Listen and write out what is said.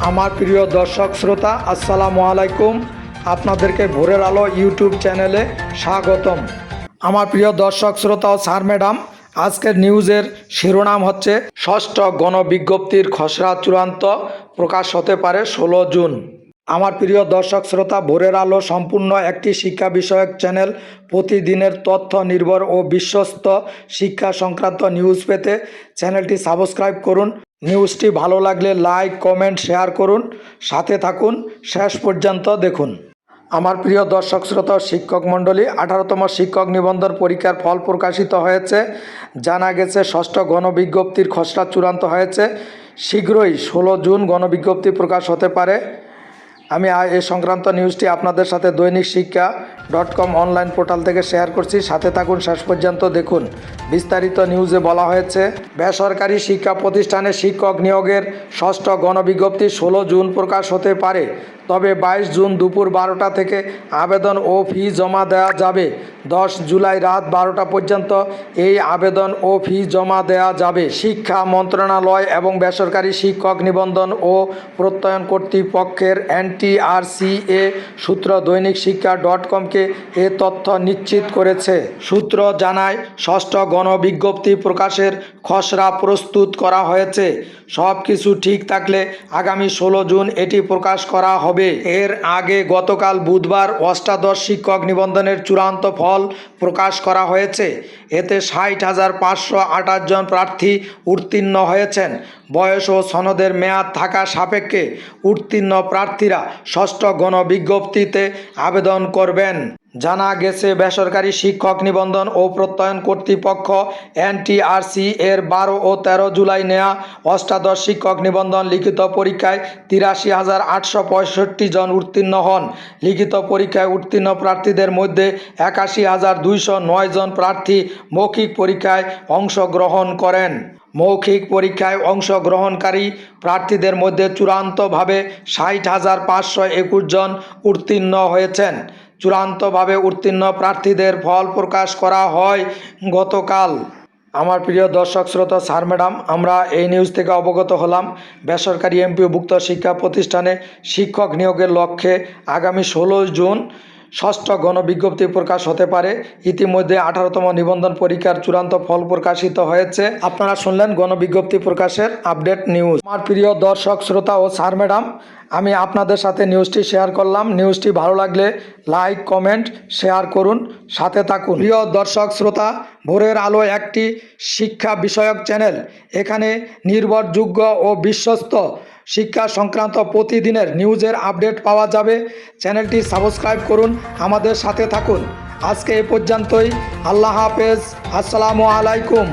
আমার প্রিয় দর্শক শ্রোতা, আসসালামু আলাইকুম। আপনাদেরকে ভোরের আলো ইউটিউব চ্যানেলে স্বাগতম। আমার প্রিয় দর্শক শ্রোতা ও স্যার ম্যাডাম, আজকের নিউজের শিরোনাম হচ্ছে ষষ্ঠ গণবিজ্ঞপ্তির খসড়া চূড়ান্ত প্রকাশ হতে পারে 16 জুন। আমার প্রিয় দর্শক শ্রোতা, ভোরের আলো সম্পূর্ণ একটি শিক্ষা বিষয়ক চ্যানেল। প্রতিদিনের তথ্য নির্ভর ও বিশ্বস্ত শিক্ষা সংক্রান্ত নিউজ পেতে চ্যানেলটি সাবস্ক্রাইব করুন। নিউজটি ভালো লাগলে লাইক, কমেন্ট, শেয়ার করুন। সাথে থাকুন, শেষ পর্যন্ত দেখুন। আমার প্রিয় দর্শক শ্রোতা, শিক্ষক মণ্ডলী, 18তম শিক্ষক নিবন্ধন পরীক্ষার ফল প্রকাশিত হয়েছে। জানা গেছে ষষ্ঠ গণবিজ্ঞপ্তির খসড়া চূড়ান্ত হয়েছে। শীঘ্রই 16 জুন গণবিজ্ঞপ্তি প্রকাশ হতে পারে। আমি এই সংক্রান্ত নিউজটি আপনাদের সাথে দৈনিক শিক্ষা.com অনলাইন পোর্টাল থেকে শেয়ার করছি। সাথে থাকুন, শেষ পর্যন্ত দেখুন। বিস্তারিত নিউজে বলা হয়েছে, বেসরকারি শিক্ষা প্রতিষ্ঠানে শিক্ষক নিয়োগের ষষ্ঠ গণবিজ্ঞপ্তি 16 জুন প্রকাশ হতে পারে। তবে 22 জুন দুপুর 12টা থেকে আবেদন ও ফি জমা দেওয়া যাবে। 10 জুলাই রাত 12টা পর্যন্ত এই আবেদন ও ফি জমা দেওয়া যাবে। শিক্ষা মন্ত্রণালয় এবং বেসরকারি শিক্ষক নিবন্ধন ও প্রত্যয়ন কর্তৃপক্ষের NTRCA সূত্র দৈনিক শিক্ষা.comকে এ তথ্য নিশ্চিত করেছে। সূত্র জানায়, ষষ্ঠ গণবিজ্ঞপ্তি প্রকাশের খসড়া প্রস্তুত করা হয়েছে। সব কিছু ঠিক থাকলে আগামী 16 জুন এটি প্রকাশ করা হবে। এর আগে গতকাল বুধবার অষ্টাদশ শিক্ষক নিবন্ধনের চূড়ান্ত ফল প্রকাশ করা হয়েছে। এতে 60,528 জন প্রার্থী উত্তীর্ণ হয়েছেন। বয়স ও সনদের মেয়াদ থাকা সাপেক্ষে উত্তীর্ণ প্রার্থীরা ষষ্ঠ গণবিজ্ঞপ্তিতে আবেদন করবেন। জানা গেছে, বেসরকারি শিক্ষক নিবন্ধন ও প্রত্যয়ন কর্তৃপক্ষ NTRC এর 12 ও 13 জুলাই নেয়া অষ্টাদশ শিক্ষক নিবন্ধন লিখিত পরীক্ষায় 83,865 জন উত্তীর্ণ হন। লিখিত পরীক্ষায় উত্তীর্ণ প্রার্থীদের মধ্যে 81,209 জন প্রার্থী মৌখিক পরীক্ষায় অংশগ্রহণ করেন। মৌখিক পরীক্ষায় অংশগ্রহণকারী প্রার্থীদের মধ্যে চূড়ান্তভাবে 60,521 জন উত্তীর্ণ হয়েছেন। চূড়ান্তভাবে উত্তীর্ণ প্রার্থীদের ফল প্রকাশ করা হয় গতকাল। আমার প্রিয় দর্শক শ্রোতা, স্যার ম্যাডাম, আমরা এই নিউজ থেকে অবগত হলাম, বেসরকারি এমপিওভুক্ত শিক্ষা প্রতিষ্ঠানে শিক্ষক নিয়োগের লক্ষ্যে আগামী 16 জুন ষষ্ঠ গণবিজ্ঞপ্তি প্রকাশ হতে পারে। ইতিমধ্যে 18তম নিবন্ধন পরীক্ষার চূড়ান্ত ফল প্রকাশিত হয়েছে। আপনারা শুনলেন গণবিজ্ঞপ্তি প্রকাশের আপডেট নিউজ। আমার প্রিয় দর্শক শ্রোতা ও স্যার ম্যাডাম, আমি আপনাদের সাথে নিউজটি শেয়ার করলাম। নিউজটি ভালো লাগলে লাইক, কমেন্ট, শেয়ার করুন। সাথে থাকুন। প্রিয় দর্শক শ্রোতা, ভোরের আলো একটি শিক্ষা বিষয়ক চ্যানেল। এখানে নির্ভরযোগ্য ও বিশ্বস্ত শিক্ষা সংক্রান্ত প্রতিদিনের নিউজের আপডেট পাওয়া যাবে। চ্যানেলটি সাবস্ক্রাইব করুন, আমাদের সাথে থাকুন। আজকে এ পর্যন্তই। আল্লাহ হাফেজ, আসসালামু আলাইকুম।